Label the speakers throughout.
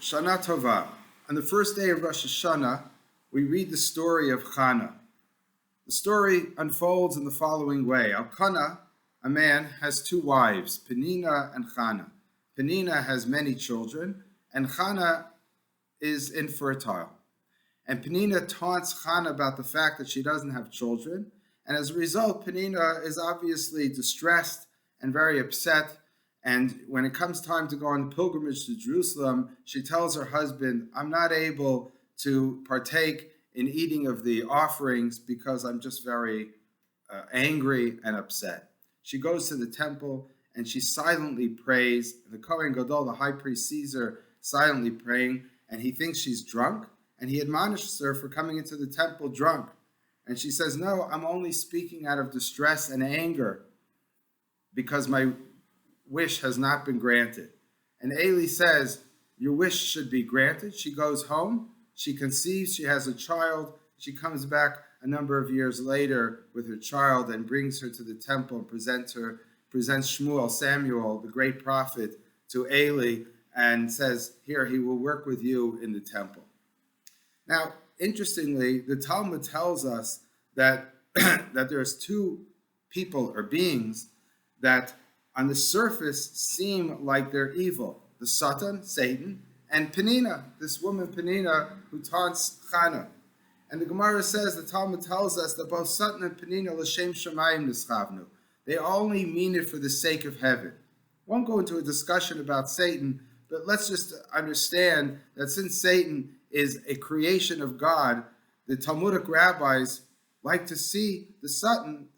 Speaker 1: Shana Tova. On the first day of Rosh Hashanah, we read the story of Chana. The story unfolds in the following way. Elkanah, a man, has two wives, Penina and Chana. Penina has many children, and Chana is infertile. And Penina taunts Chana about the fact that she doesn't have children, and as a result, Penina is obviously distressed and very upset. And when it comes time to go on the pilgrimage to Jerusalem, she tells her husband, I'm not able to partake in eating of the offerings because I'm just very angry and upset. She goes to the temple and she silently prays. The Kohen Gadol, the high priest, sees her silently praying, and he thinks she's drunk, and he admonishes her for coming into the temple drunk. And she says, no, I'm only speaking out of distress and anger because my wish has not been granted. And Eli says, your wish should be granted. She goes home, she conceives, she has a child. She comes back a number of years later with her child and brings her to the temple and presents Shmuel, Samuel, the great prophet, to Eli and says, here, he will work with you in the temple. Now, interestingly, the Talmud tells us that, that there's two people or beings that on the surface seem like they're evil. The Satan, Satan, and Penina, this woman Penina who taunts Chana. And the Gemara says, the Talmud tells us that both Satan and Penina, l'shem shamayim nischavnu. They only mean it for the sake of heaven. Won't go into a discussion about Satan, but let's just understand that since Satan is a creation of God, the Talmudic rabbis like to see the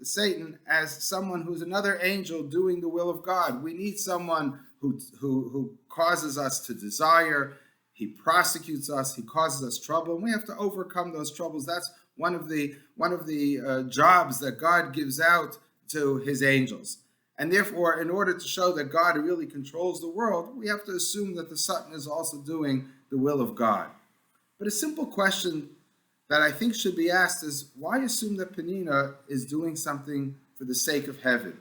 Speaker 1: Satan, as someone who's another angel doing the will of God. We need someone who causes us to desire. He prosecutes us. He causes us trouble, and we have to overcome those troubles. That's one of the jobs that God gives out to his angels. And therefore, in order to show that God really controls the world, we have to assume that the Satan is also doing the will of God. But a simple question that I think should be asked is, why assume that Penina is doing something for the sake of heaven?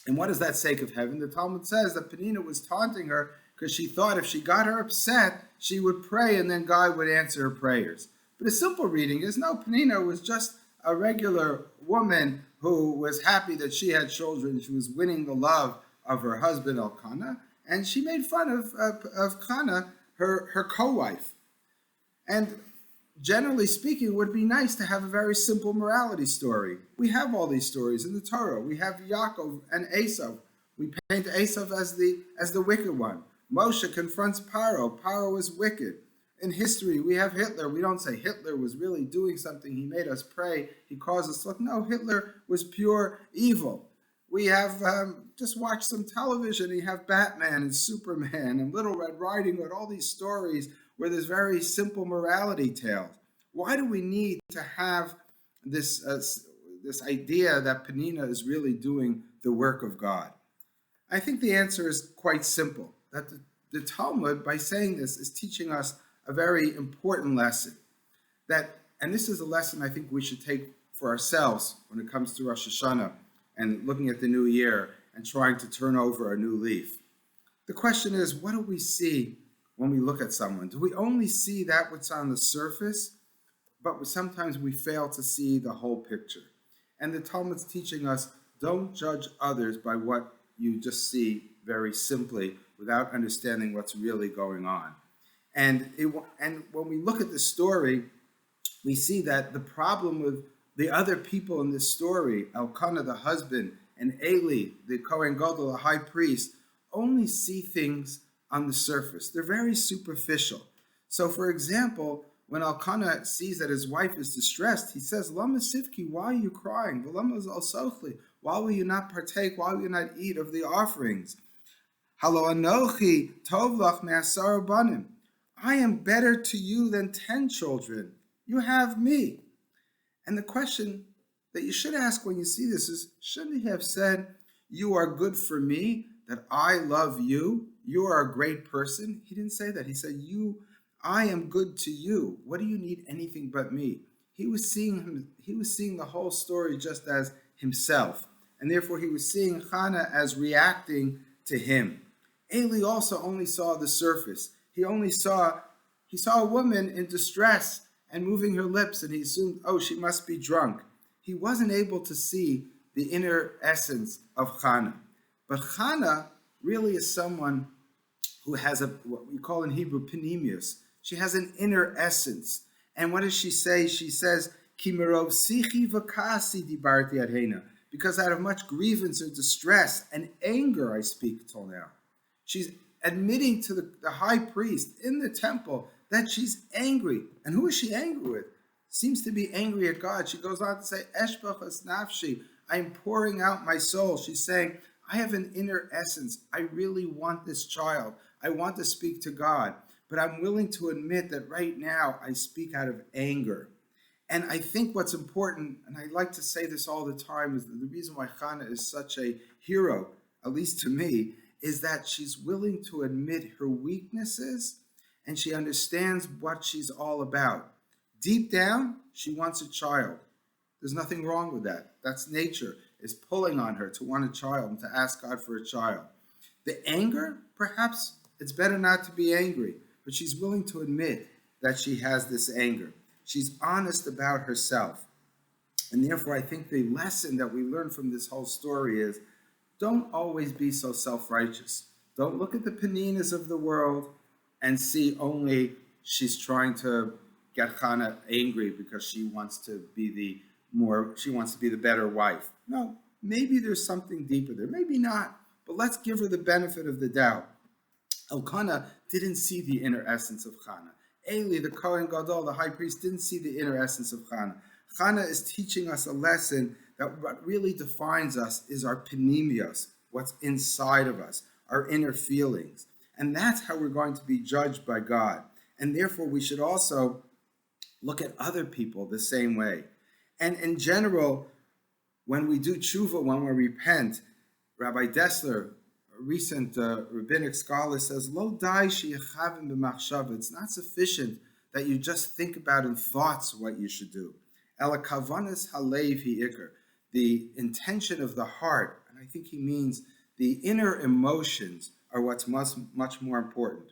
Speaker 1: And what is that sake of heaven? The Talmud says that Penina was taunting her because she thought if she got her upset, she would pray and then God would answer her prayers. But a simple reading is, no, Penina was just a regular woman who was happy that she had children. She was winning the love of her husband Elkanah, and she made fun of Chana, her co-wife. And generally speaking, it would be nice to have a very simple morality story. We have all these stories in the Torah. We have Yaakov and Esav. We paint Esav as the wicked one. Moshe confronts Paro. Paro is wicked. In history, we have Hitler. We don't say Hitler was really doing something. He made us pray. He caused us to look. No, Hitler was pure evil. We have, just watch some television. You have Batman and Superman and Little Red Riding Hood, all these stories where there's very simple morality tales. Why do we need to have this idea that Penina is really doing the work of God? I think the answer is quite simple, that the Talmud, by saying this, is teaching us a very important lesson. And this is a lesson I think we should take for ourselves when it comes to Rosh Hashanah and looking at the new year and trying to turn over a new leaf. The question is, what do we see when we look at someone? Do we only see that what's on the surface? But sometimes we fail to see the whole picture. And the Talmud's teaching us, don't judge others by what you just see very simply without understanding what's really going on. And when we look at the story, we see that the problem with the other people in this story, Elkanah, the husband, and Eli, the Kohen Gadol, the high priest, only see things on the surface. They're very superficial. So, for example, when Elkanah sees that his wife is distressed, he says, Lama Sivki, why are you crying? Why will you not partake? Why will you not eat of the offerings? Halo anochi tov lach me'asar banim. I am better to you than 10 children. You have me. And the question that you should ask when you see this is, shouldn't he have said, you are good for me, that I love you, you are a great person? He didn't say that. He said, I am good to you. What do you need anything but me? He was seeing the whole story just as himself. And therefore he was seeing Chana as reacting to him. Eli also only saw the surface. He saw a woman in distress and moving her lips, and he assumed, oh, she must be drunk. He wasn't able to see the inner essence of Chana. But Chana really is someone who has what we call in Hebrew panemius. She has an inner essence. And what does she say? She says, Ki merov sichi v'kasi dibarti adhena. Because out of much grievance or distress and anger I speak till now. She's admitting to the high priest in the temple that she's angry. And who is she angry with? Seems to be angry at God. She goes on to say, Eshbachas nafshi, I'm pouring out my soul. She's saying, I have an inner essence. I really want this child. I want to speak to God. But I'm willing to admit that right now I speak out of anger. And I think what's important, and I like to say this all the time, is that the reason why Chana is such a hero, at least to me, is that she's willing to admit her weaknesses and she understands what she's all about. Deep down, she wants a child. There's nothing wrong with that. That's nature, is pulling on her to want a child and to ask God for a child. The anger, perhaps it's better not to be angry, but she's willing to admit that she has this anger. She's honest about herself. And therefore, I think the lesson that we learn from this whole story is don't always be so self-righteous. Don't look at the paninas of the world and see only she's trying to get Chana angry because she wants to be the better wife. No, maybe there's something deeper there. Maybe not, but let's give her the benefit of the doubt. Elkanah didn't see the inner essence of Chana. Eli, the Kohen Gadol, the high priest, didn't see the inner essence of Chana. Chana is teaching us a lesson that what really defines us is our panemios, what's inside of us, our inner feelings. And that's how we're going to be judged by God. And therefore, we should also look at other people the same way. And in general, when we do tshuva, when we repent, Rabbi Dessler, a recent rabbinic scholar, says, Lo dai sheyachavim b'machshava. It's not sufficient that you just think about in thoughts what you should do. Ela kavanas halev hi ikar. The intention of the heart, and I think he means the inner emotions, are what's much more important.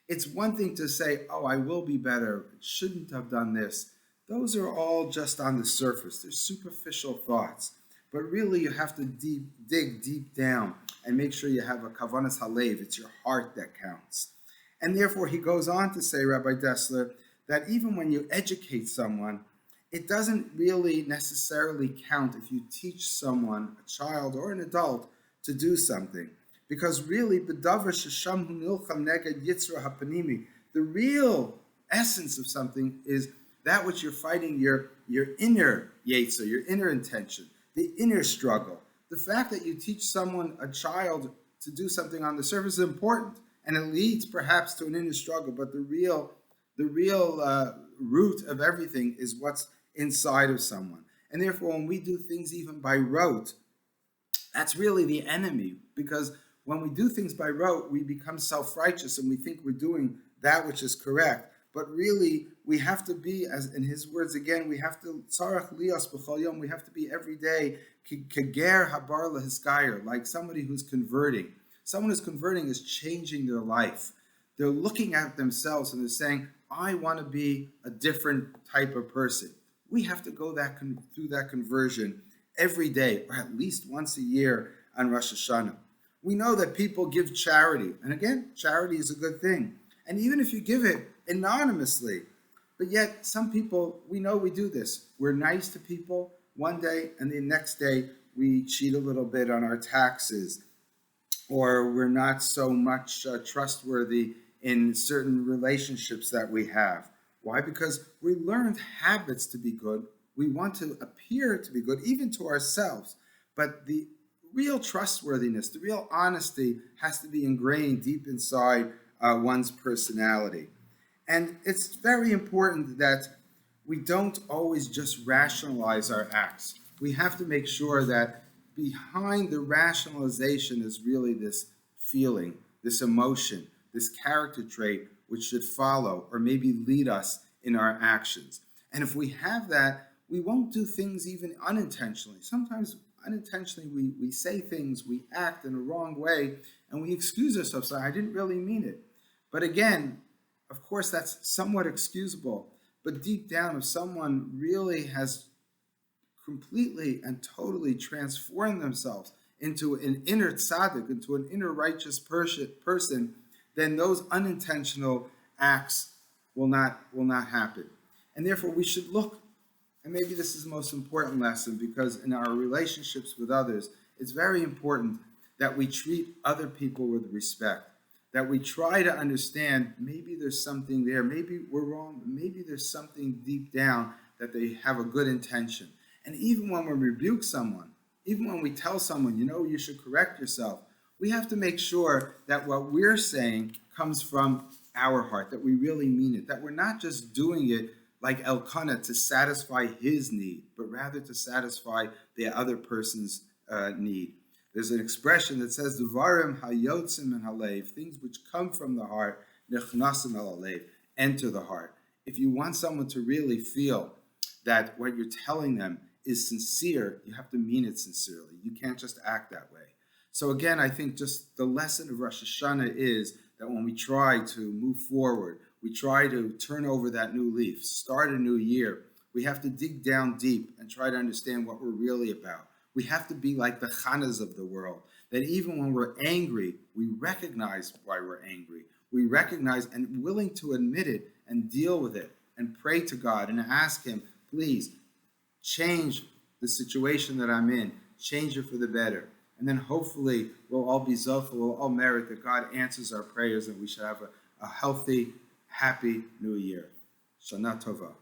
Speaker 1: It's one thing to say, oh, I will be better, I shouldn't have done this. Those are all just on the surface. They're superficial thoughts. But really, you have to dig deep down and make sure you have a kavanas halev. It's your heart that counts. And therefore, he goes on to say, Rabbi Dessler, that even when you educate someone, it doesn't really necessarily count if you teach someone, a child or an adult, to do something. Because really, b'davar shesham hu nilcham neged yitzra hapanimi, the real essence of something is that which you're fighting, your inner yetzer, your inner intention, the inner struggle. The fact that you teach someone, a child, to do something on the surface is important, and it leads perhaps to an inner struggle, but the real root of everything is what's inside of someone. And therefore, when we do things even by rote, that's really the enemy, because when we do things by rote, we become self-righteous and we think we're doing that which is correct. But really, we have to be, as in his words again, we have to tzarach lios b'chol yom. We have to be every day keger habar lehiskayer, like somebody who's converting. Someone who's converting is changing their life. They're looking at themselves and they're saying, "I want to be a different type of person." We have to go through that conversion every day, or at least once a year on Rosh Hashanah. We know that people give charity, and again, charity is a good thing. And even if you give it anonymously, but yet some people, we know we do this. We're nice to people one day, and the next day we cheat a little bit on our taxes, or we're not so much trustworthy in certain relationships that we have. Why? Because we learned habits to be good. We want to appear to be good, even to ourselves. But the real trustworthiness, the real honesty has to be ingrained deep inside one's personality. And it's very important that we don't always just rationalize our acts. We have to make sure that behind the rationalization is really this feeling, this emotion, this character trait which should follow or maybe lead us in our actions. And if we have that, we won't do things even unintentionally. Sometimes unintentionally we say things, we act in a wrong way, and we excuse ourselves. I didn't really mean it. But again, Of course, that's somewhat excusable, but deep down, if someone really has completely and totally transformed themselves into an inner tzaddik, into an inner righteous person, then those unintentional acts will not happen. And therefore, we should look, and maybe this is the most important lesson, because in our relationships with others, it's very important that we treat other people with respect, that we try to understand maybe there's something there, maybe we're wrong, maybe there's something deep down that they have a good intention. And even when we rebuke someone, even when we tell someone, you should correct yourself, we have to make sure that what we're saying comes from our heart, that we really mean it, that we're not just doing it like Elkanah to satisfy his need, but rather to satisfy the other person's need. There's an expression that says, Devarim hayotzim min halev, things which come from the heart, nechnasim el halev, enter the heart. If you want someone to really feel that what you're telling them is sincere, you have to mean it sincerely. You can't just act that way. So again, I think just the lesson of Rosh Hashanah is that when we try to move forward, we try to turn over that new leaf, start a new year, we have to dig down deep and try to understand what we're really about. We have to be like the Chanas of the world, that even when we're angry, we recognize why we're angry. We recognize and willing to admit it and deal with it and pray to God and ask him, please, change the situation that I'm in, change it for the better. And then hopefully we'll all be zocheh, we'll all merit that God answers our prayers and we should have a healthy, happy new year. Shana Tova.